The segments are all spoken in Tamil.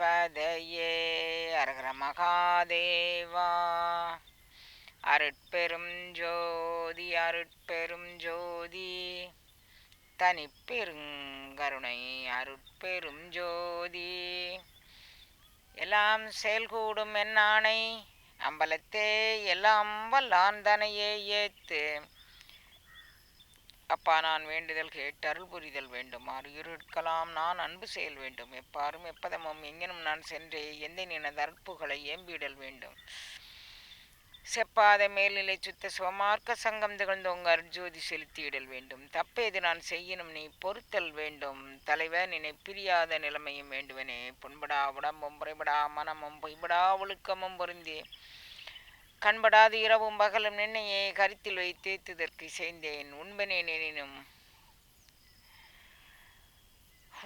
பதையே அரகர மகாதேவா. அருட்பெரும் ஜோதி அருட்பெரும் ஜோதி தனிப்பெருங்கருணை அருட்பெரும் ஜோதி. எல்லாம் செயல்கூடும் என்னானை அம்பலத்தே எல்லாம் வல்லான் தனையே ஏத்து. அப்பா, நான் வேண்டுதல் கேட்டு அருள் புரிதல் வேண்டுமாறு இருட்கலாம் நான் அன்பு செயல் வேண்டும். எப்பாரும் எப்பதமும் எங்கெனும் நான் சென்றே எந்த நினது அற்புகளை ஏம்பிடல் வேண்டும். செப்பாத மேல்நிலை சுத்த சிவமார்க்க சங்கம் திகழ்ந்தோங்க அர்ஜோதி செலுத்தியிடல் வேண்டும். தப்பேது நான் செய்யணும் நீ பொறுத்தல் வேண்டும். தலைவர் நினை பிரியாத நிலைமையும் வேண்டுவனே. புண்படா உடம்பும் புறைபடா மனமும் பொய்படா ஒழுக்கமும் பொருந்தே கண்படாது இரவும் பகலும் நின்னையே கருத்தில் வைத்தேத்துதற்கு செய்தேன். உண்பனேன் எனினும்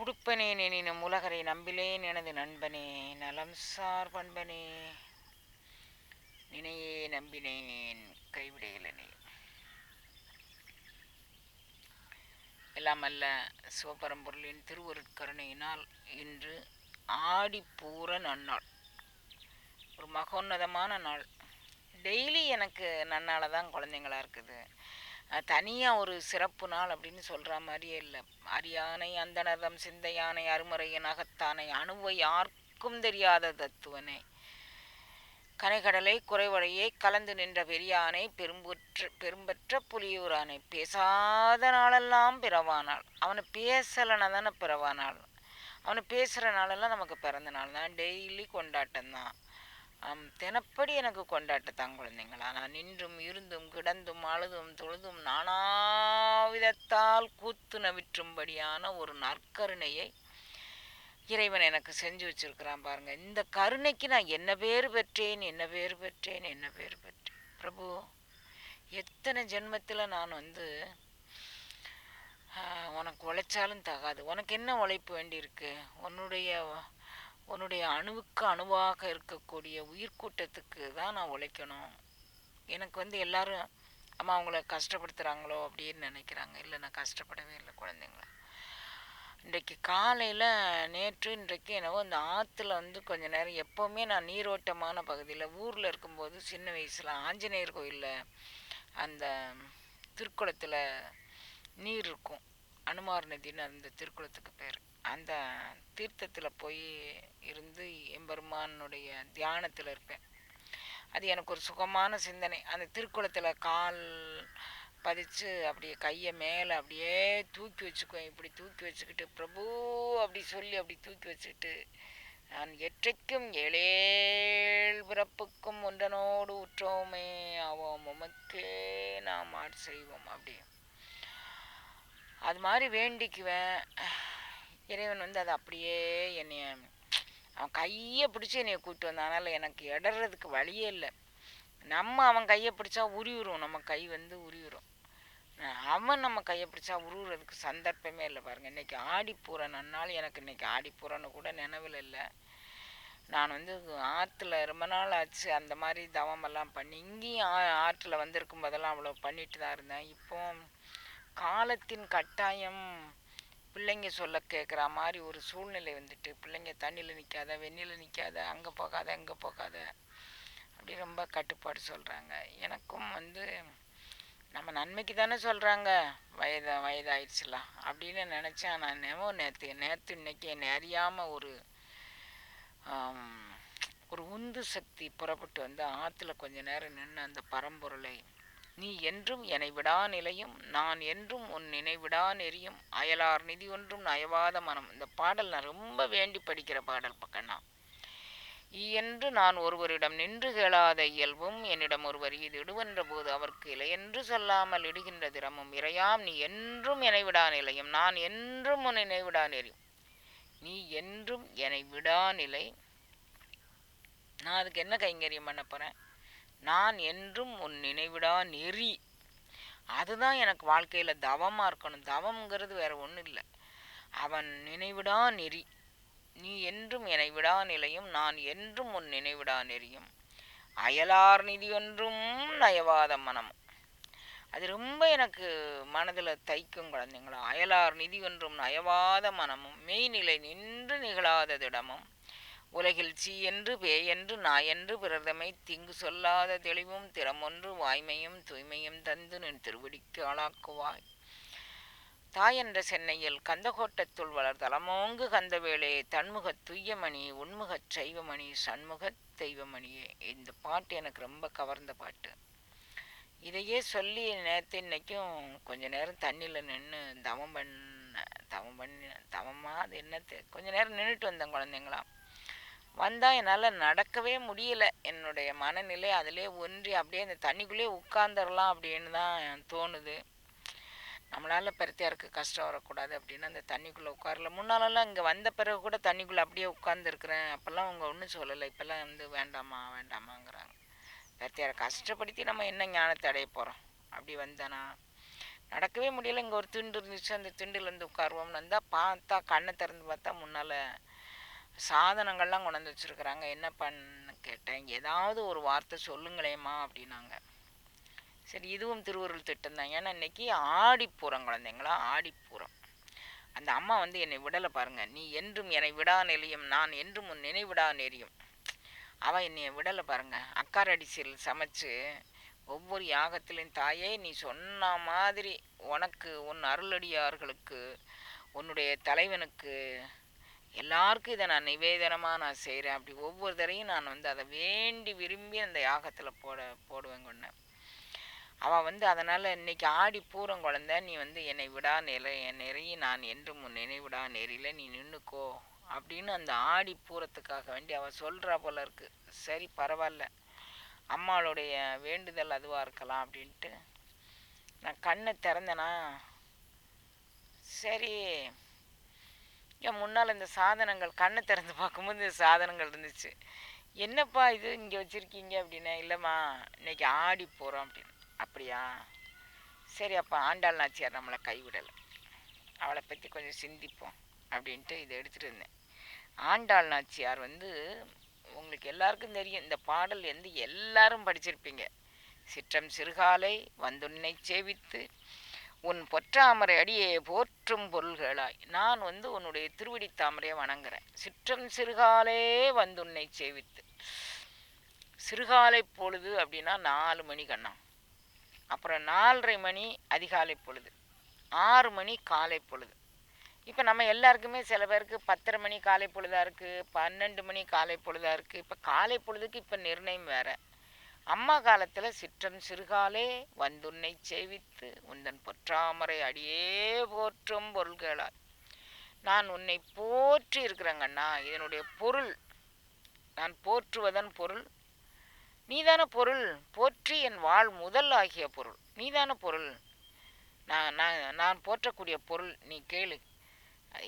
உடுப்பனேன் எனினும் உலகரை நம்பிலேன் எனது நண்பனே. நலம் சார் பண்பனே நினையே நம்பினேன் கைவிடையிலனே. எல்லாம் அல்ல சிவபரம்பொருளின் திருவருட்கருணையினால் இன்று ஆடிப்பூர நன்னாள், ஒரு மகோன்னதமான நாள். டெய்லி எனக்கு நன்னால தான் குழந்தைங்களா இருக்குது. தனியாக ஒரு சிறப்பு நாள் அப்படின்னு சொல்கிற மாதிரியே இல்லை. அரியானை அந்தனதம் சிந்தையானை அருமுறையின் அகத்தானை அணுவை யாருக்கும் தெரியாத தத்துவனை கனைகடலை குறைவடையை கலந்து நின்ற பெரியானை பெரும்பற்ற புலியூரானை பேசாத நாளெல்லாம் பிறவானாள். அவனை பேசலைன்னா தானே பிறவானாள். அவனை பேசுகிற நாளெல்லாம் நமக்கு பிறந்த நாள் தான். டெய்லி கொண்டாட்டம் தான். தினப்படி எனக்கு கொண்டாட்டத்தான் குழந்தைங்களா. நான் நின்றும் இருந்தும் கிடந்தும் அழுதும் தொழுதும் நானாவிதத்தால் கூத்து நவிற்றும்படியான ஒரு நற்கருணையை இறைவன் எனக்கு செஞ்சு வச்சிருக்கிறான் பாருங்க. இந்த கருணைக்கு நான் என்ன பேர் பெற்றேன், என்ன பேர் பெற்றேன், என்ன பேர் பெற்றேன். பிரபு, எத்தனை ஜென்மத்தில் நான் உனக்கு உழைச்சாலும் தகாது. உனக்கு என்ன உழைப்பு வேண்டியிருக்கு? உன்னுடைய அணுவுக்கு அணுவாக இருக்கக்கூடிய உயிர்கூட்டத்துக்கு தான் நான் உழைக்கணும். எனக்கு எல்லாரும் அம்மா அவங்கள கஷ்டப்படுத்துகிறாங்களோ அப்படின்னு நினைக்கிறாங்க. இல்லை, நான் கஷ்டப்படவே இல்லை குழந்தைங்கள. இன்றைக்கு காலையில் இன்றைக்கு என்னவோ இந்த ஆற்றுல கொஞ்ச நேரம், எப்போவுமே நான் நீரோட்டமான பகுதியில் ஊரில் இருக்கும்போது சின்ன வயசில் ஆஞ்சநேயர் கோயிலில் அந்த திருக்குளத்தில் நீர் இருக்கும். அனுமார் நதின்னு அந்த திருக்குளத்துக்கு பேர். அந்த தீர்த்தத்தில் போய் இருந்து எம்பெருமானுடைய தியானத்தில் இருப்பேன். அது எனக்கு ஒரு சுகமான சிந்தனை. அந்த திருக்குளத்தில் கால் பதிச்சு அப்படியே கையை மேலே அப்படியே தூக்கி வச்சுக்குவேன். இப்படி தூக்கி வச்சுக்கிட்டு பிரபு அப்படி சொல்லி அப்படி தூக்கி வச்சுக்கிட்டு, நான் எற்றைக்கும் ஏழேழ் பிறப்புக்கும் ஒன்றனோடு உற்றோமே ஆவோம் உமக்கே நாம் ஆட் செய்வோம் அப்படி அது மாதிரி வேண்டிக்குவேன். இறைவன் அதை அப்படியே என்னைய அவன் கையை பிடிச்சி என்னைய கூப்பிட்டு வந்தான். அதனால் எனக்கு இடறதுக்கு வழியே இல்லை. அவன் கையை பிடிச்சா உருவிடும், நம்ம கை உருவிடும். அவன் நம்ம கையை பிடிச்சா உருவுறதுக்கு சந்தர்ப்பமே இல்லை பாருங்கள். இன்றைக்கி ஆடிப்பூர நன்னாள். எனக்கு இன்றைக்கி ஆடிப்பூரன்னு கூட நினைவில் இல்லை. நான் ஆற்றுல ரொம்ப நாள் ஆச்சு அந்த மாதிரி தவமெல்லாம் பண்ணி. இங்கேயும் ஆற்றில் வந்திருக்கும் போதெல்லாம் அவ்வளோ பண்ணிட்டு தான் இருந்தேன். இப்போ காலத்தின் கட்டாயம் பிள்ளைங்க சொல்ல கேட்குற மாதிரி ஒரு சூழ்நிலை பிள்ளைங்க தண்ணியில் நிற்காத, வெந்நில நிற்காத, அங்கே போகாத இங்கே போகாத அப்படி ரொம்ப கட்டுப்பாடு சொல்கிறாங்க. எனக்கும் நம்ம நன்மைக்கு தானே சொல்கிறாங்க, வயதாயிடுச்சுலாம் அப்படின்னு நினச்சேன். நான் நேற்று இன்னைக்கு என்னை அறியாமல் ஒரு உந்து சக்தி புறப்பட்டு ஆற்றுல கொஞ்ச நேரம் நின்று அந்த பரம்பொருளை, நீ என்றும் என்னை விடா நிலையும், நான் என்றும் உன் நினைவிடா நெறியும், அயலார் நிதி ஒன்றும் நயவாத மனம். இந்த பாடல் நான் ரொம்ப வேண்டி படிக்கிற பாடல் பக்கம்னா. என்று நான் ஒருவரிடம் நின்று கேளாத இயல்பும் என்னிடம் ஒருவர் இது இடுவென்ற போது அவருக்கு இல்லை என்று சொல்லாமல் இடுகின்ற திறமும் இறையாம். நீ என்றும் என்னை விடா நிலையும், நான் என்றும் உன் நினைவிடா நெறியும். நீ என்றும் என்னை விடா நிலை. நான் அதுக்கு என்ன கைங்கரியம் பண்ண போகிறேன்? நான் என்றும் உன் நினைவிடா நெறி. அதுதான் எனக்கு வாழ்க்கையில் தவமாக இருக்கணும். தவம்ங்கிறது வேற ஒன்றும் இல்லை. அவன் நினைவிடா நெறி. நீ என்றும் என்னை விடா நிலையும், நான் என்றும் உன் நினைவிடா நெறியும், அயலார் நிதி ஒன்றும் நயவாத மனம். அது ரொம்ப எனக்கு மனதில் தைக்கும் குழந்தைங்களா. அயலார் நிதி ஒன்றும் நயவாத மனமும், மெய்நிலை நின்று நிகழாததிடமும், உலகில் சீ என்று பேயென்று நாயென்று பிறர்தமை தீங்கு சொல்லாத தெளிவும் திறமொன்று வாய்மையும் தூய்மையும் தந்து நின் திருவடிக்கு ஆளாக்குவாய். தாயென்ற சென்னையில் கந்தகோட்டத்துள் வளர் தலமோங்கு கந்தவேளே தன்முகத் துய்யமணி உண்முகச் சைவமணி சண்முகத் தெய்வமணியே. இந்த பாட்டு எனக்கு ரொம்ப கவர்ந்த பாட்டு. இதையே சொல்லி நேற்று இன்னைக்கும் கொஞ்ச நேரம் தண்ணியில் நின்று தவமா அது என்னத்து கொஞ்ச நேரம் நின்றுட்டு வந்தேன் குழந்தைங்களாம். வந்தால் என்னால் நடக்கவே முடியல. என்னுடைய மனநிலை அதிலே ஒன்றி அப்படியே அந்த தண்ணிக்குள்ளேயே உட்கார்ந்துடலாம் அப்படின்னு தான் தோணுது. நம்மளால் பெருத்தியாருக்கு கஷ்டம் வரக்கூடாது அப்படின்னு அந்த தண்ணிக்குள்ளே உட்காரல. முன்னாலெல்லாம் இங்கே வந்த பிறகு கூட தண்ணிக்குள்ளே அப்படியே உட்காந்துருக்குறேன். அப்போல்லாம் அவங்க ஒன்றும் சொல்லலை. இப்போல்லாம் வந்து வேண்டாமா வேண்டாமாங்கிறாங்க. பெருத்தியாரை கஷ்டப்படுத்தி நம்ம என்ன ஞானத்தை அடைய போகிறோம்? அப்படி வந்தேனா நடக்கவே முடியலை. இங்கே ஒரு திண்டு இருந்துச்சு, அந்த திண்டுலேருந்து உட்காருவோம்னு வந்தால் பார்த்தா கண்ணை திறந்து பார்த்தா முன்னால் சாதனங்கள்லாம் கொண்டு வந்து வச்சுருக்குறாங்க. என்ன பண்ணு கேட்டேன். ஏதாவது ஒரு வார்த்தை சொல்லுங்களேம்மா அப்படின்னாங்க. சரி, இதுவும் திருவருள் திட்டம் தான். ஏன்னா இன்னைக்கு ஆடிப்பூரம் குழந்தைங்களா, ஆடிப்பூரம். அந்த அம்மா வந்து என்னை விடலை பாருங்க. நீ என்றும் என்னை விடா நெறியும், நான் என்றும் உன் நினைவிடா நெறியும். அவள் என்னைய விடலை பாருங்க. அக்காரடிசியில் சமைச்சு ஒவ்வொரு யாகத்திலையும் தாயே நீ சொன்ன மாதிரி உனக்கு உன் அருளடியார்களுக்கு உன்னுடைய தலைவனுக்கு எல்லாருக்கும் இதை நான் நிவேதனமாக நான் செய்கிறேன். அப்படி ஒவ்வொரு தரையும் நான் வந்து அதை வேண்டி விரும்பி அந்த யாகத்தில் போடுவேன் கொண்டேன். அவள் வந்து அதனால் இன்னைக்கு ஆடி பூரம் குழந்தை நீ வந்து என்னை விடா நெறி நான் என்றும் உன் நினைவிடா நெறியில் நீ நின்றுக்கோ அப்படின்னு அந்த ஆடி பூரத்துக்காக வேண்டி அவள் சொல்கிறா போல இருக்கு. சரி, பரவாயில்ல, அம்மாளுடைய வேண்டுதல் அதுவாக இருக்கலாம் அப்படின்ட்டு நான் கண்ணை திறந்தேனா. சரி, என் முன்னால் இந்த சாதனங்கள் கண்ணை திறந்து பார்க்கும்போது இந்த சாதனங்கள் இருந்துச்சு. என்னப்பா இது இங்கே வச்சுருக்கீங்க அப்படின்னா, இல்லைம்மா இன்னைக்கு ஆடி போகிறோம் அப்படின்னு. அப்படியா, சரி, அப்போ ஆண்டாள் நாச்சியார் நம்மளை கைவிடலை, அவளை பற்றி கொஞ்சம் சிந்திப்போம் அப்படின்ட்டு இதை எடுத்துகிட்டு இருந்தேன். ஆண்டாள் நாச்சியார் வந்து உங்களுக்கு எல்லாருக்கும் தெரியும். இந்த பாடல் வந்து எல்லாரும் படிச்சிருப்பீங்க. சிற்றம் சிறுகாலை வந்துன்னை சேவித்து உன் பொற்றாமரை அடியே போற்றும் பொருள்களாய். நான் வந்து உன்னுடைய திருவடி தாமரையை வணங்குறேன். சிற்றம் சிறுகாலே வந்துன்னை சேவித்து. சிறுகாலை பொழுது அப்படின்னா 4 மணி கண்ணா, அப்புறம் 4:30 மணி அதிகாலை பொழுது, 6 மணி காலை பொழுது. இப்போ நம்ம எல்லாருக்குமே சில பேருக்கு 10:30 மணி காலை பொழுதாக இருக்குது, 12 மணி காலை பொழுதாக இருக்குது. இப்போ காலை பொழுதுக்கு இப்போ நிர்ணயம் வேறு. அம்மா காலத்தில் சிற்றம் சிறுகாலே வந்துன்னை சேவித்து உந்தன் பொற்றாமரை அடியே போற்றும் பொருள்களாய். நான் உன்னை போற்றி இருக்கிறேங்கண்ணா. இதனுடைய பொருள், நான் போற்றுவதன் பொருள் நீதான பொருள். போற்றி என் வாழ் முதல் ஆகிய பொருள் நீதான பொருள். நான் போற்றக்கூடிய பொருள் நீ கேளு.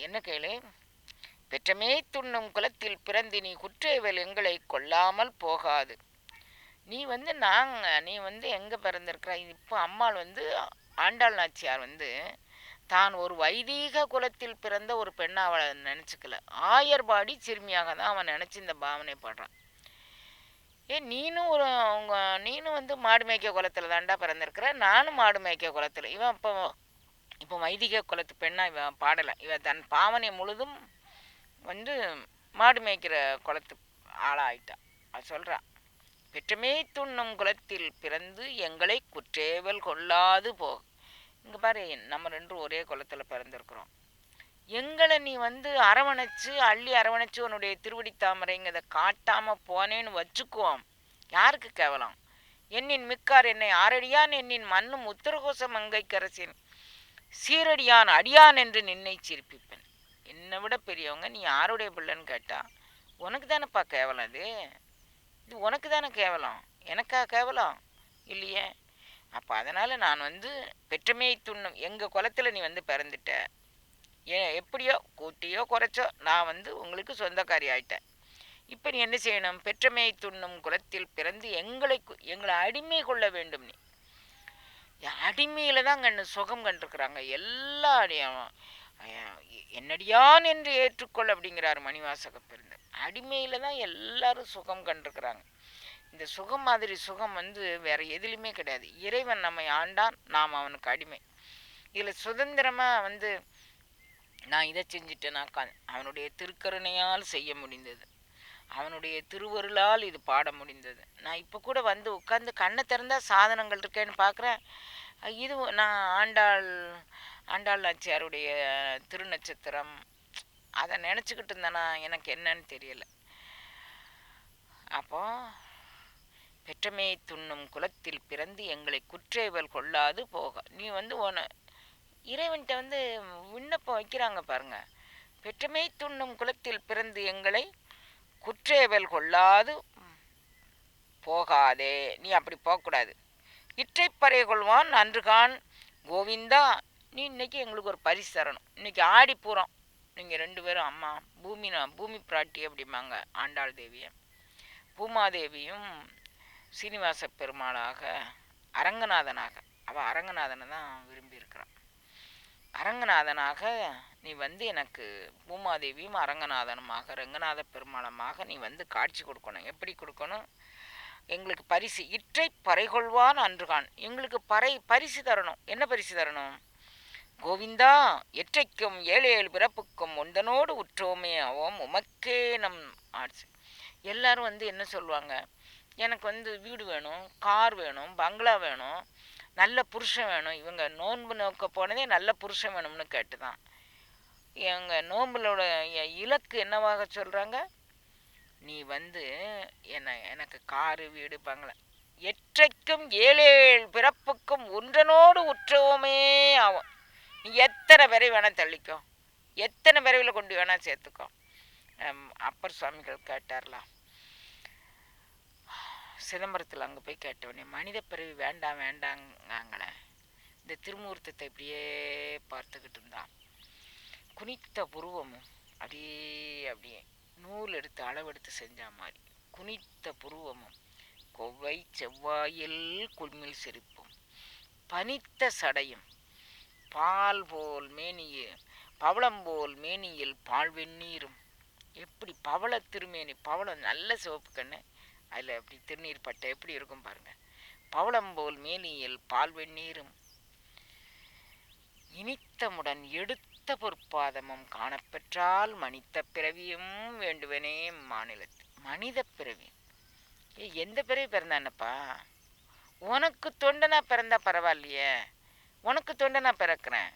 என்ன கேளு? பெற்றமே துண்ணும் குலத்தில் பிறந்து நீ குற்றேவல் எங்களை கொல்லாமல் போகாது. நீ வந்து எங்கே பிறந்திருக்கிற? இப்போ அம்மாள் வந்து ஆண்டாள் நாச்சியார் வந்து தான் ஒரு வைதீக குலத்தில் பிறந்த ஒரு பெண்ணை அவளை நினச்சிக்கல. ஆயர்பாடி சிறுமியாக தான் அவன் நினச்சி இந்த பாவனை பாடுறான். நீனும் வந்து மாடு மேய்க்க குலத்தில் தாண்டா பிறந்திருக்கிற, நானும் மாடு மேய்க்க குலத்தில். இவன் இப்போ வைதிக குலத்து பெண்ணா இவன் பாடலை. இவன் தன் பாவனை முழுதும் வந்து மாடு மேய்க்கிற குலத்து ஆளாயிட்டான். அது சொல்கிறான். பெற்றமே துண்ணும் குலத்தில் பிறந்து எங்களை குற்றேவல் கொள்ளாது போ. இங்கே பாரு, நம்ம ரெண்டும் ஒரே குலத்தில் பிறந்திருக்கிறோம். எங்களை நீ வந்து அள்ளி அரவணைச்சு உன்னுடைய திருவடி தாமரைங்கிறத காட்டாமல் போனேன்னு வச்சுக்குவோம். யாருக்கு கேவலம்? என்னின் மிக்கார் என்னை ஆரடியான் என்னின் மண்ணும் உத்தரகோச மங்கைக்கரசின் சீரடியான் அடியான் என்று நின்னை சிரிப்பிப்பேன். என்னை விட பெரியவங்க நீ யாருடைய பிள்ளைன்னு கேட்டா உனக்கு தானேப்பா கேவலம். இது உனக்கு தானே கேவலம், எனக்கா கேவலம் இல்லையே. அப்போ அதனால் நான் வந்து பெற்றமையை துண்ணும் எங்கள் குலத்தில் நீ வந்து பிறந்துட்ட. எப்படியோ கூட்டியோ குறைச்சோ நான் வந்து உங்களுக்கு சொந்தக்காரி ஆயிட்டேன். இப்போ நீ என்ன செய்யணும்? பெற்றமையை துண்ணும் குலத்தில் பிறந்து எங்களை அடிமை கொள்ள வேண்டும். நீ அடிமையில் தான் சுகம் கண்டிருக்கிறாங்க எல்லா என்னடியான் என்று ஏற்றுக்கொள் அப்படிங்கிறார் மணிவாசக பெருந்தர். அடிமையில் தான் எல்லாரும் சுகம் கண்டிருக்கிறாங்க. இந்த சுகம் மாதிரி சுகம் வந்து வேற எதுலையுமே கிடையாது. இறைவன் நம்மை ஆண்டான், நாம் அவனுக்கு அடிமை. இதில் சுதந்திரமாக வந்து நான் இதை செஞ்சுட்டேனாக்கா அவனுடைய திருக்கருணையால் செய்ய முடிந்தது. அவனுடைய திருவருளால் இது பாட முடிந்தது. நான் இப்போ கூட வந்து உட்காந்து கண்ணை திறந்தா சாதனங்கள் இருக்கேன்னு பார்க்குறேன். இது நான் ஆண்டாள் நாச்சியாருடைய திருநட்சத்திரம் அதை நினச்சிக்கிட்டு இருந்தேனா எனக்கு என்னன்னு தெரியல. அப்போ பெற்றமே துண்ணும் குலத்தில் பிறந்து எங்களை குற்றேவல் கொள்ளாது போக, நீ வந்து இறைவன்கிட்ட வந்து விண்ணப்பம் வைக்கிறாங்க பாருங்க. பெற்றமே துண்ணும் குலத்தில் பிறந்து எங்களை குற்றேவல் கொள்ளாது போகாதே, நீ அப்படி போகக்கூடாது. இற்றைப்பறை கொள்வான் அன்றுகான் கோவிந்தா, நீ இன்னைக்கு எங்களுக்கு ஒரு பரிசு தரணும். இன்னைக்கு ஆடி பூரம், நீங்கள் 2 பேரும் அம்மா பூமி பிராட்டி அப்படிம்பாங்க ஆண்டாள் தேவியை. பூமாதேவியும் சீனிவாச பெருமாளாக அரங்கநாதனாக, அவள் அரங்கநாதனை தான் விரும்பியிருக்கிறான். அரங்கநாதனாக நீ வந்து எனக்கு பூமாதேவியும் அரங்கநாதனுமாக ரங்கநாத பெருமாளமாக நீ வந்து காட்சி கொடுக்கணும். எப்படி கொடுக்கணும்? எங்களுக்கு பரிசு இற்றை பறைகொள்வான் அன்றுகான், எங்களுக்கு பரிசு தரணும். என்ன பரிசு தரணும்? கோவிந்தா, எற்றைக்கும் 7 பிறப்புக்கும் உந்தனோடு உற்றோமே ஆவோம் உமக்கே நம் ஆட்சி. எல்லாரும் வந்து என்ன சொல்லுவாங்க? எனக்கு வந்து வீடு வேணும், கார் வேணும், பங்களா வேணும், நல்ல புருஷன் வேணும். இவங்க நோன்பு நோக்க போனதே நல்ல புருஷன் வேணும்னு கேட்டுதான். எங்கள் நோன்புலோட இலக்கு என்னவாக சொல்கிறாங்க? நீ வந்து எனக்கு காரு வீடு பங்களா, எற்றைக்கும் 7 பிறப்புக்கும் ஒன்றனோடு உற்றோமே ஆகும். நீ எத்தனை பிறவி வேணால் தள்ளிக்கோ, எத்தனை பிறவியில் கொண்டு வேணால் சேர்த்துக்கோ. அப்பர் சுவாமிகள் கேட்டார்லாம் சிதம்பரத்தில். அங்கே போய் கேட்டவனே, மனித பிறவி வேண்டாம் வேண்டாங்காங்களே. இந்த திருமூர்த்தத்தை இப்படியே பார்த்துக்கிட்டு இருந்தான். குனித்த புருவமும் அப்படியே நூல் எடுத்து அளவெடுத்து செஞ்ச மாதிரி குனித்த புருவமும் கொவ்வை செவ்வாயில் குள்மில் சிரிப்பும் பனித்த சடையும் பால் போல் மேனியில் பவளம்போல் மேனியில் பால் வெந்நீரும். எப்படி பவள திருமேனி, பவளம் நல்ல சிவப்பு கண்ணு, அதில் அப்படி திருநீர் பட்டை எப்படி இருக்கும் பாருங்க. பவளம்போல் மேனியில் பால் வெந்நீரும் இனித்தமுடன் எடுத்த பொற்பாதமும் காணப்பெற்றால் மனித பிறவியும் வேண்டுவனே மாநிலத்தில். மனித பிறவி, எந்த பிறவி பிறந்தானப்பா? உனக்கு தொண்டனா பிறந்தா பரவாயில்லையே, உனக்கு தொண்டனா பிறக்கிறேன்.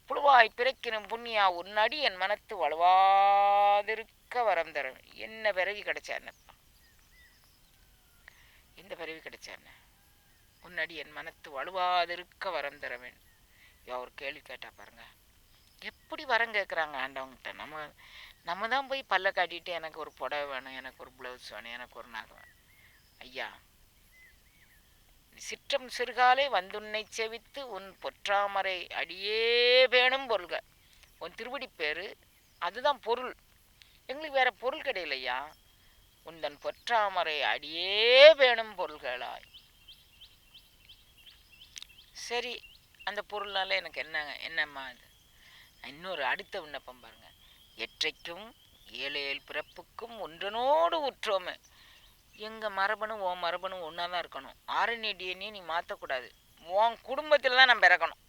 புழுவாய் பிறக்கினும் புண்ணியா உன்னடி என் மனத்து வலுவாதிருக்க வரம் தர. என்ன பிறவி கிடைச்சானப்பா? எந்த பிறவி கிடைச்சான? உன்னடி என் மனத்து வலுவாதிருக்க வரம் தர வேண்டும். ஒரு கேள்வி கேட்டா பாருங்க, எப்படி வரம் கேட்குறாங்க ஆண்டவங்கிட்ட. நம்ம தான் போய் பல்ல காட்டிட்டு எனக்கு ஒரு புடவை வேணும், எனக்கு ஒரு ப்ளவுஸ் வேணும், எனக்கு ஒரு நகை வேணும். ஐயா, சிற்றம் சிறுகாலே வந்துன்னை செவித்து உன் பொற்றாமரை அடியே வேணும் பொருள்க. உன் திருவடி பேரு அதுதான் பொருள், எங்களுக்கு வேற பொருள் கிடையிலையா. உந்தன் பொற்றாமரை அடியே வேணும் பொருள்களாய். சரி, அந்த பொருள்னால எனக்கு என்னம்மா இது? இன்னொரு அடுத்த விண்ணப்பம் பாருங்க. எற்றைக்கும் 7 பிறப்புக்கும் ஒன்றனோடு உற்றோமே. எங்கள் மரபணு உன் மரபணு ஒன்றா தான் இருக்கணும். ஆர்என்ஏ டிஎன்ஏ நீ மாற்றக்கூடாது. உன் குடும்பத்தில் தான் நான் பிறக்கணும்.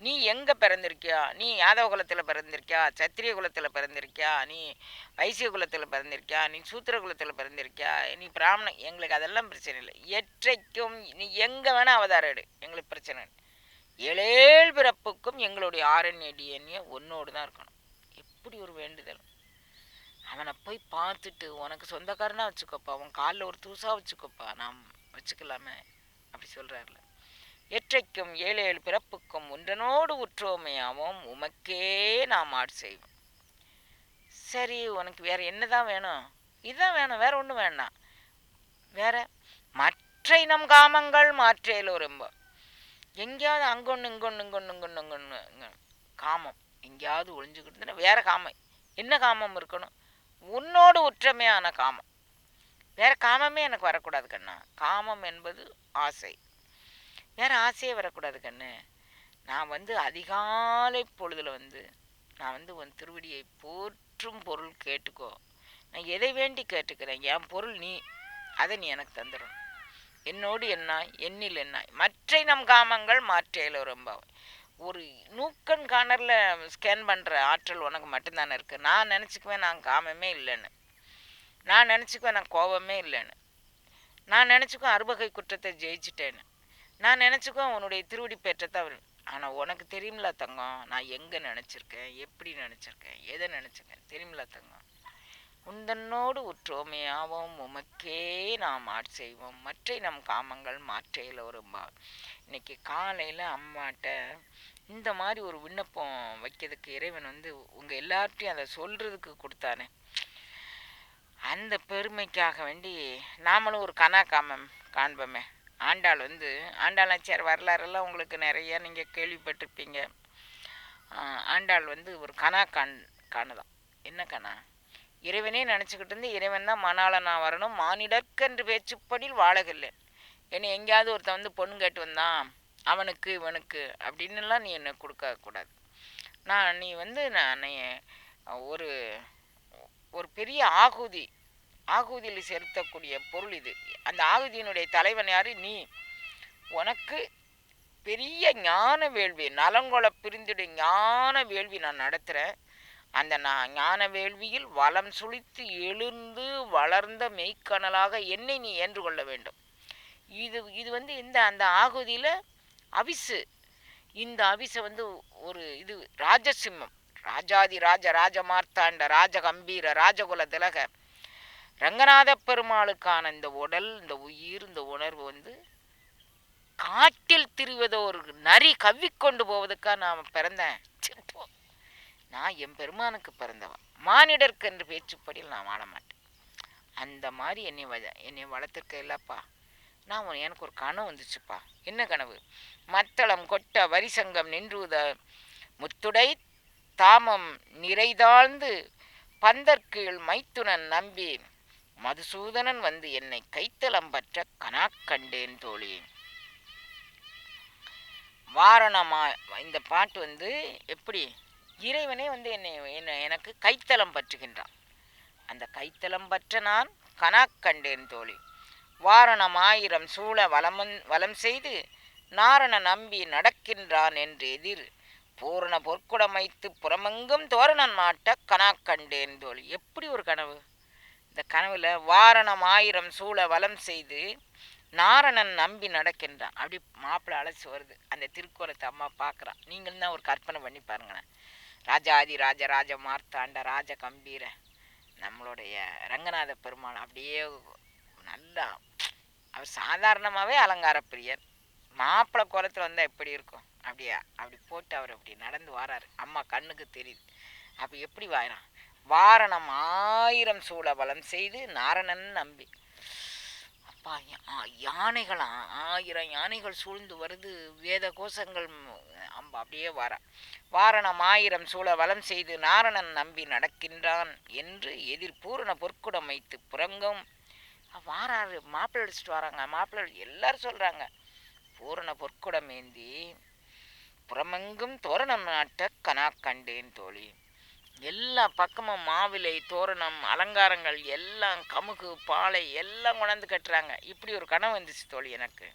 நீ எங்கே பிறந்திருக்கியா? நீ யாதவ குலத்தில் பிறந்திருக்கியா, சத்திரிய குலத்தில் பிறந்திருக்கியா, நீ வைசிய குலத்தில் பிறந்திருக்கியா, நீ சூத்திர குலத்தில் பிறந்திருக்கியா, நீ பிராமணன், எங்களுக்கு அதெல்லாம் பிரச்சனை இல்லை. எற்றைக்கும் நீ எங்கே வேணால் அவதாரம் எடு, எங்களுக்கு பிரச்சனை இல்லை. 7 பிறப்புக்கும் எங்களுடைய ஆர்என்ஏ டிஎன்ஏ ஒன்னோடு தான் இருக்கணும். எப்படி ஒரு வேண்டுதல்! அவனை போய் பார்த்துட்டு உனக்கு சொந்தக்காரனா வச்சுக்கோப்பா, அவன் காலில் ஒரு தூசா வச்சுக்கோப்பா, நாம் வச்சுக்கலாமே அப்படி சொல்கிறார்ல. எற்றைக்கும் 7 பிறப்புக்கும் ஒன்றனோடு உற்றோமையாவும் உமக்கே நாம் ஆட் செய்வோம். சரி, உனக்கு வேற என்னதான் வேணும்? இதுதான் வேணும், வேற ஒன்றும் வேண்டாம். வேற மற்ற நம் காமங்கள் மாற்றேலோ ரொம்ப. எங்கேயாவது அங்கொன்று இங்கொன்று இங்கொன்று இங்கொன்று இங்கொன்று காமம் எங்கேயாவது ஒழிஞ்சுக்கிட்டு வேற காமம். என்ன காமம் இருக்கணும்? உன்னோடு உற்றமையான காமம். வேற காமமே எனக்கு வரக்கூடாது கண்ணா. காமம் என்பது ஆசை, வேற ஆசையே வரக்கூடாது கண்ணு. நான் வந்து அதிகாலை பொழுதுல நான் உன் திருவடியை போற்றும் பொருள் கேட்டுக்கோ. நான் எதை வேண்டி கேட்டுக்கிறேன்? என் பொருள் நீ, அதை நீ எனக்கு தந்துடணும். என்னோடு என்னாய் என்னில் என்னாய் மற்ற நம் காமங்கள் மாற்றேலோ ரொம்ப. ஒரு நூக்கன் கார்னரில் ஸ்கேன் பண்ணுற ஆற்றல் உனக்கு மட்டும்தானே இருக்குது. நான் நினச்சிக்குவேன் நான் காமமே இல்லைன்னு. நான் நினச்சிக்குவேன் நான் கோபமே இல்லைன்னு. நான் நினச்சிக்குவேன் அறுபகை குற்றத்தை ஜெயிச்சிட்டேன்னு. நான் நினச்சிக்குவேன் உன்னுடைய திருவடி பெற்றத்தை அவர். ஆனால் உனக்கு தெரியுமில்ல தங்கம், நான் எங்கே நினச்சிருக்கேன், எப்படி நினச்சிருக்கேன், எதை நினச்சிருக்கேன் தெரியுமில்ல தங்கம். உந்தன்னோடு உற்றோமே ஆவோம் உமக்கே நாம் ஆட்செய்வோம் மற்றை நம் காமங்கள் மாற்றையில் வரும்பா. இன்னைக்கு காலையில் அம்மாட்ட இந்த மாதிரி ஒரு விண்ணப்பம் வைக்கிறதுக்கு இறைவன் வந்து உங்கள் எல்லார்ட்டையும் அதை சொல்கிறதுக்கு கொடுத்தானே, அந்த பெருமைக்காக வேண்டி நாமளும் ஒரு கனா காண்போமே. ஆண்டாள் வந்து ஆண்டாள் நாச்சியார் வரலாறெல்லாம் உங்களுக்கு நிறைய நீங்கள் கேள்விப்பட்டிருப்பீங்க. ஆண்டாள் வந்து ஒரு கனா காணுதான். என்ன கனா? இறைவனே நினச்சிக்கிட்டு இருந்து இறைவன் தான் மணால நான் வரணும், மானிடற்கென்று பேச்சுப்படியில் வாழகில்லை. என்னை எங்கேயாவது ஒருத்தன் வந்து பொண்ணு கேட்டு வந்தான், அவனுக்கு இவனுக்கு அப்படின்னுலாம் நீ என்னை கொடுக்கக்கூடாது. நீ வந்து நான் ஒரு ஒரு பெரிய ஆகுதியில் செலுத்தக்கூடிய பொருள் இது. அந்த ஆகுதியினுடைய தலைவன் யாரு? நீ. உனக்கு பெரிய ஞான வேள்வி, நலங்கொள பிரிந்துடைய ஞான வேள்வி நான் நடத்துகிறேன். அந்த ஞான வேள்வியில் வளம் சுழித்து எழுந்து வளர்ந்த மெய்க்கணலாக என்னை நீ ஏன்று கொள்ள வேண்டும். இது வந்து அந்த ஆகுதியில் அவிசு. இந்த அவிசை வந்து ஒரு இது ராஜசிம்மம், ராஜாதி ராஜமார்த்தாண்ட ராஜகம்பீர ராஜகுல திலக ரங்கநாத பெருமாளுக்கான இந்த உடல், இந்த உயிர், இந்த உணர்வு வந்து காட்டில் திரிவதோ ஒரு நரி கவ்விக்கொண்டு போவதுக்காக நான் பிறந்தேன். நான் என் பெருமானுக்கு பிறந்தவன், மானிடருக்கு என்று பேச்சுப்படியில் நான் வாழ மாட்டேன். அந்த மாதிரி என்னை வளர்த்துருக்க இல்லப்பா. எனக்கு ஒரு கனவு வந்துச்சுப்பா. என்ன கனவு? மத்தளம் கொட்ட வரிசங்கம் நின்றுத முத்துடை தாமம் நிறைதாழ்ந்து பந்தற்கீழ் மைத்துனன் நம்பி மதுசூதனன் வந்து என்னை கைத்தலம் பற்ற கனா கண்டேன் தோழி. வாரணமா. இந்த பாட்டு வந்து எப்படி இறைவனே வந்து எனக்கு கைத்தலம் பற்றுகின்றான். அந்த கைத்தலம் பற்ற நான் கனா கண்டேன் தோழி. வாரணம் 1000 சூழ வலம் செய்து நாரண நம்பி நடக்கின்றான் என்று எதிர் பூரண பொற்குடமைத்து புறமெங்கும் தோரணன் மாட்ட கனா கண்டேன் தோழி. எப்படி ஒரு கனவு! இந்த கனவுல வாரணம் 1000 சூழ வலம் செய்து நாரணன் நம்பி நடக்கின்றான். அப்படி மாப்பிள்ளை அழைச்சி வருது. அந்த திருக்கோலத்தை அம்மா பார்க்குறான். நீங்களும் தான் ஒரு கற்பனை பண்ணி பாருங்களேன். ராஜாதி ராஜ மார்த்தாண்ட ராஜ கம்பீர நம்மளுடைய ரங்கநாத பெருமாள் அப்படியே நல்லா, அவர் சாதாரணமாகவே அலங்கார பிரியர். மாப்பிள்ளை கோலத்தில் வந்தால் எப்படி இருக்கும்? அப்படி போட்டு அவர் அப்படி நடந்து வாராரு. அம்மா கண்ணுக்கு தெரியுது. அப்போ எப்படி வாரான்? வாரணம் 1000 சூழ வலம் செய்து நாரணன் நம்பி. அப்பா, யானைகள் 1000 யானைகள் சூழ்ந்து வருது, வேத கோஷங்கள். அம்பா அப்படியே வாரணம் 1000 சூழ வலம் செய்து நாரணன் நம்பி நடக்கின்றான் என்று எதிர் பூரண பொற்குடம் வைத்து புறங்கும் வாராரு. மாப்பிள்ளை அடிச்சுட்டு வராங்க. மாப்பிள்ளை எல்லாரும் சொல்கிறாங்க, பூரண பொற்குடம் ஏந்தி புறமெங்கும் தோரணம் நாட்ட கனா கண்டேன் தோழி. எல்லா பக்கமும் மாவிலை தோரணம் அலங்காரங்கள் எல்லாம், கமுகு பாலை எல்லாம் கொண்டாந்து கட்டுறாங்க. இப்படி ஒரு கனவு வந்துச்சு தோழி எனக்கு.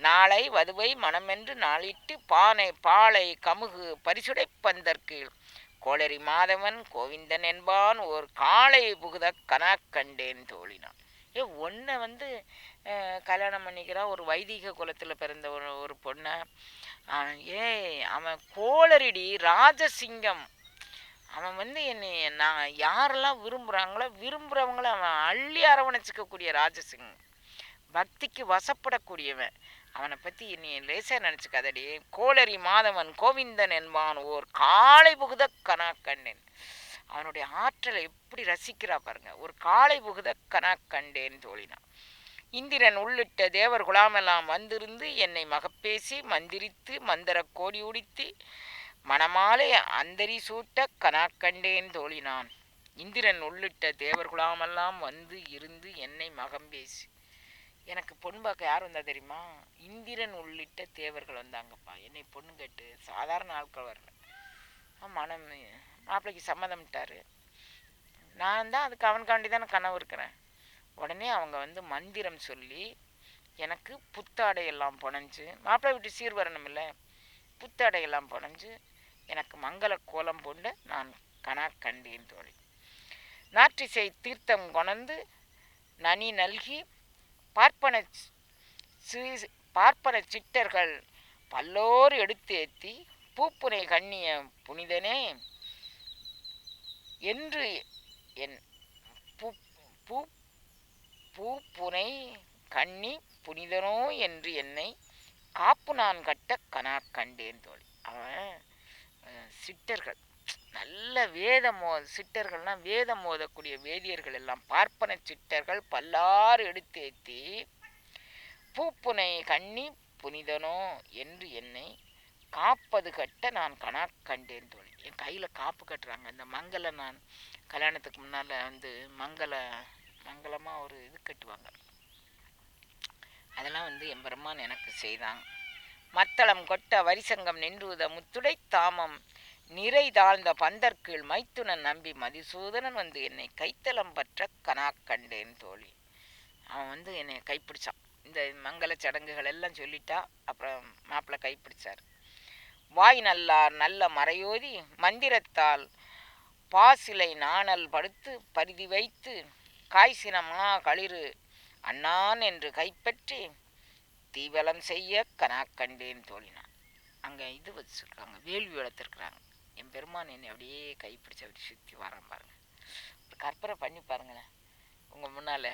நாளை வதுவை மனமென்று நாளிட்டு பாலை கமுகு பரிசுடை பந்தற்கு கோளரி மாதவன் கோவிந்தன் என்பான் ஓர் காளை புகுத கனா கண்டேன் தோழினான். ஒன்றை வந்து கல்யாணம் பண்ணிக்கிறான், ஒரு வைதிக குலத்தில் பிறந்த ஒரு பொண்ணை. அவன் கோளரிடி ராஜசிங்கம். அவன் வந்து நான் யாரெல்லாம் விரும்புகிறவங்கள அவன் அள்ளி அரவணைச்சிக்கக்கூடிய ராஜசிங்கம், பக்திக்கு வசப்படக்கூடியவன். அவனை பற்றி நீ லேசாக நினச்சிக்காதடி. கோளரி மாதவன் கோவிந்தன் என்பான் ஓர் காளை புகுத கனா கண்டேன். அவனுடைய ஆற்றலை எப்படி ரசிக்கிறா பாருங்க. ஒரு காளை புகுத கனா கண்டேன் தோழினான். இந்திரன் உள்ளிட்ட தேவர் குலாமெல்லாம் வந்திருந்து என்னை மகப்பேசி மந்திரித்து மந்திர கோடி உடித்து மணமாலை அந்தரி சூட்ட கனா கண்டேன் தோழினான். இந்திரன் உள்ளிட்ட தேவர் குலாமெல்லாம் வந்து இருந்து என்னை மகம்பேசி. எனக்கு பொண்ணு பார்க்க யார் வந்தா தெரியுமா? இந்திரன் உள்ளிட்ட தேவர்கள் வந்தாங்கப்பா என்னை பொண்ணு கேட்டு. சாதாரண ஆட்கள் வரல. மாப்பிள்ளைக்கு சம்மதம்ட்டாரு. நான் தான் அதுக்கு அவனுக்காண்டி தானே கனவு இருக்கிறேன். உடனே அவங்க வந்து மந்திரம் சொல்லி எனக்கு புத்தாடையெல்லாம் புனைஞ்சு, மாப்பிள்ளை விட்டு சீர் வரணும் இல்லை, புத்தாடையெல்லாம் புனைஞ்சு எனக்கு மங்கள கோலம் போண்டு நான் கனா கண்டேன் தோழி. நாற்றிசை தீர்த்தம் கொணர்ந்து நனி நல்கி பார்ப்பன பார்ப்பன சிட்டர்கள் பல்லோர் எடுத்தேத்தி பூப்புனை கண்ணிய புனிதனே என்று என் பூ பூப்புனை கண்ணி புனிதனோ என்று என்னை காப்பு நான் கட்ட கனா கண்டேன் தோழி. அவன் சிட்டர்கள் நல்ல சிட்டர்கள்னா வேதம் மோதக்கூடிய வேதியர்கள் எல்லாம் பார்ப்பன சிட்டர்கள் பல்லாறு எடுத்தேத்தி பூப்புனை கண்ணி புனிதனோ என்று என்னை காப்பது கட்ட நான் கனா கண்டேன் தோழி. என் கையில் காப்பு கட்டுறாங்க. இந்த நான் கல்யாணத்துக்கு முன்னால் வந்து மங்களமாக ஒரு இது கட்டுவாங்க. அதெல்லாம் வந்து என் பெருமான் எனக்கு செய்தாங்க. மத்தளம் கொட்ட வரிசங்கம் நின்றுத முத்துடை தாமம் நிறை தாழ்ந்த பந்தற்கீழ் மைத்துனன் நம்பி மதிசூதனன் வந்து என்னை கைத்தளம் பற்ற கனா கண்டேன் தோழி. அவன் வந்து என்னை கைப்பிடிச்சான். இந்த மங்கள சடங்குகள் எல்லாம் சொல்லிட்டா அப்புறம் மாப்பிள்ளை கைப்பிடிச்சார். வாய் நல்லார் நல்ல மறையோதி மந்திரத்தால் பாசிலை நாணல் படுத்து பரிதி வைத்து காய்ச்சினமா களிறு அண்ணான் என்று கைப்பற்றி தீவலம் செய்ய கனா கண்டேன் தோழினான். அங்கே இது வச்சுருக்காங்க, வேள்வி வளர்த்துருக்குறாங்க. என் பெருமான் என்னை அப்படியே கைப்பிடிச்சு அப்படி சுற்றி வரான் பாருங்க. ஒரு கற்பனை பண்ணி பாருங்களேன். உங்கள் முன்னால்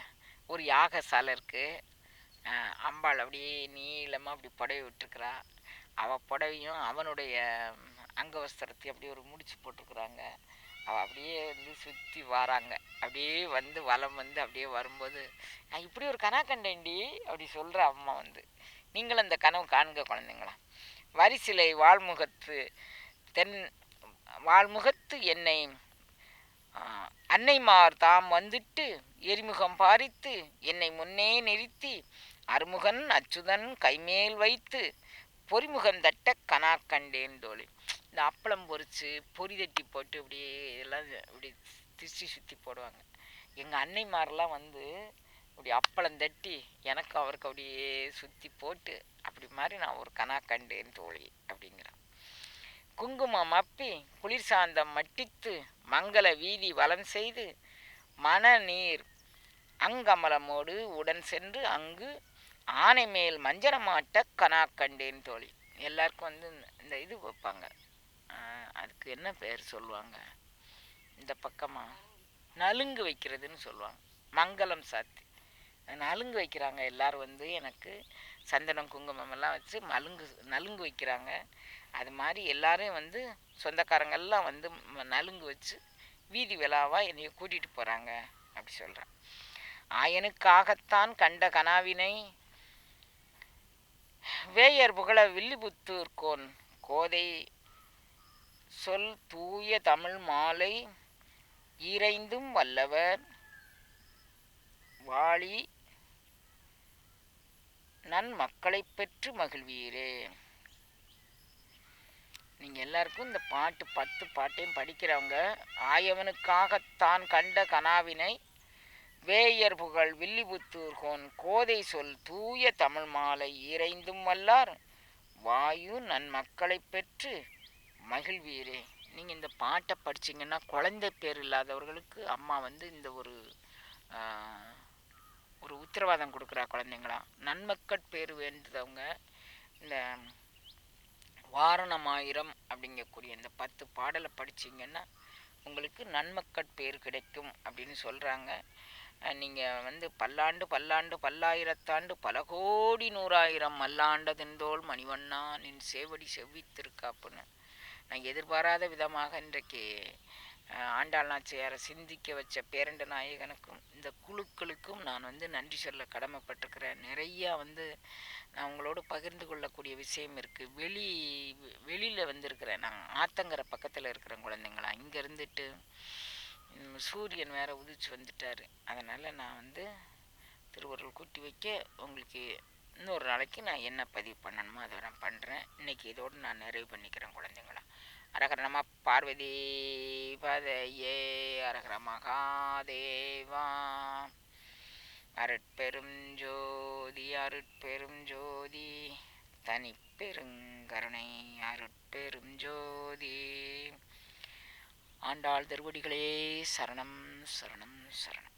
ஒரு யாகசாலை இருக்குது. அம்பாள் அப்படியே நீளமாக அப்படி புடவை விட்டுருக்குறா. அவள் புடவையும் அவனுடைய அங்கவஸ்திரத்தையும் அப்படியே ஒரு முடிச்சு போட்டிருக்குறாங்க. அவள் அப்படியே வந்து சுற்றி வராங்க. அப்படியே வந்து வலம் வந்து அப்படியே வரும்போது நான் இப்படி ஒரு கனவு கண்டேன்டி அப்படி சொல்கிற அம்மா வந்து நீங்களும் அந்த கனவு காண்க குழந்தைங்களா. வரிசிலை வாழ்முகத்து என்னை அன்னைமார் தாம் வந்துட்டு எரிமுகம் பாரித்து என்னை முன்னே நிறுத்தி அருமுகன் அச்சுதன் கைமேல் வைத்து பொறிமுகம் தட்ட கனா கண்டேன் தோழி. இந்த அப்பளம் பொறிச்சு பொறி தட்டி போட்டு இப்படியே இதெல்லாம் இப்படி திருச்சி சுற்றி போடுவாங்க. எங்கள் அன்னைமாரெலாம் வந்து இப்படி அப்பளம் தட்டி எனக்கு அவருக்கு அப்படியே சுற்றி போட்டு அப்படி மாதிரி நான் ஒரு கனா கண்டேன் தோழி அப்படிங்கிறான். குங்குமம் அப்பி குளிர் சாந்தம் மட்டித்து மங்கள வீதி வலம் செய்து மன நீர் அங்கமலமோடு உடன் சென்று அங்கு ஆனை மேல் மஞ்சனமாட்ட கனா கண்டேன் தோழி. எல்லாருக்கும் வந்து இந்த இது வைப்பாங்க, அதுக்கு என்ன பேர் சொல்லுவாங்க, இந்த பக்கமாக நலுங்கு வைக்கிறதுன்னு சொல்லுவாங்க. மங்களம் சாத்தி நலுங்கு வைக்கிறாங்க. எல்லோரும் வந்து எனக்கு சந்தனம் குங்குமம் எல்லாம் வச்சு நலுங்கு வைக்கிறாங்க. அது மாதிரி எல்லாரும் வந்து சொந்தக்காரங்கெல்லாம் வந்து நலுங்கு வச்சு வீதி விழாவாக என்னைய கூட்டிகிட்டு போகிறாங்க அப்படி சொல்கிறேன். ஆயனுக்காகத்தான் கண்ட கனாவினை வேயர் புகழ வில்லிபுத்தூர்கோன் கோதை சொல் தூய தமிழ் மாலை ஈரைந்தும் வல்லவர் வாழி நன் மக்களை பெற்று மகிழ்வீரே. நீங்கள் எல்லாருக்கும் இந்த பாட்டு 10 பாட்டையும் படிக்கிறவங்க ஆயவனுக்காகத்தான் கண்ட கனாவினை வேயர் புகழ் வில்லிபுத்தூர்கோன் கோதை சொல் தூய தமிழ் மாலை ஈரைந்தும் வல்லார் வாயு நன்மக்களை பெற்று மகிழ்வீரே. நீங்கள் இந்த பாட்டை படிச்சிங்கன்னா குழந்தை பேர் இல்லாதவர்களுக்கு அம்மா வந்து இந்த ஒரு உத்தரவாதம் கொடுக்குறா. குழந்தைங்களா நன்மக்கள் பேர் வேண்டவங்க இந்த வாரணமாயிரம் அப்படிங்கக்கூடிய இந்த 10 பாடலை படிச்சிங்கன்னா உங்களுக்கு நன்மக்கள் பேர் கிடைக்கும் அப்படின்னு சொல்கிறாங்க. நீங்கள் வந்து பல்லாண்டு பல்லாண்டு பல்லாயிரத்தாண்டு பல கோடி 100,000 மல்லாண்டதென்றோள் மணிவண்ணா நின் சேவடி செவ்வித்திருக்காப்புன்னு நான் எதிர்பாராத விதமாக இன்றைக்கு ஆண்டாள் நாச்சியாரை சிந்திக்க வச்ச பேரண்ட நாயகனுக்கும் இந்த குழுக்களுக்கும் நான் வந்து நன்றி சொல்ல கடமைப்பட்டிருக்கிறேன். நிறையா வந்து நான் உங்களோடு பகிர்ந்து கொள்ளக்கூடிய விஷயம் இருக்குது. வெளியில் வந்திருக்கிறேன். நான் ஆத்தங்கரை பக்கத்தில் இருக்கிறேன் குழந்தைங்களா. இங்கே இருந்துட்டு சூரியன் வேற உதிச்சு வந்துட்டார். அதனால் நான் வந்து திருவருள் கூட்டி வைக்க உங்களுக்கு இன்னொரு நாளைக்கு நான் என்ன பதிவு பண்ணணுமோ அதை நான் பண்ணுறேன். இன்றைக்கி இதோடு நான் நிறைவு பண்ணிக்கிறேன் குழந்தைங்களா. அரகர நம பார்வதி பதையே அரகர மகாதேவா. அருட்பெரும் ஜோதி அருட்பெரும் ஜோதி தனிப்பெருங்கருணை அருட்பெரும் ஜோதி ஆண்டாள் திருவடிகளே சரணம் சரணம் சரணம்.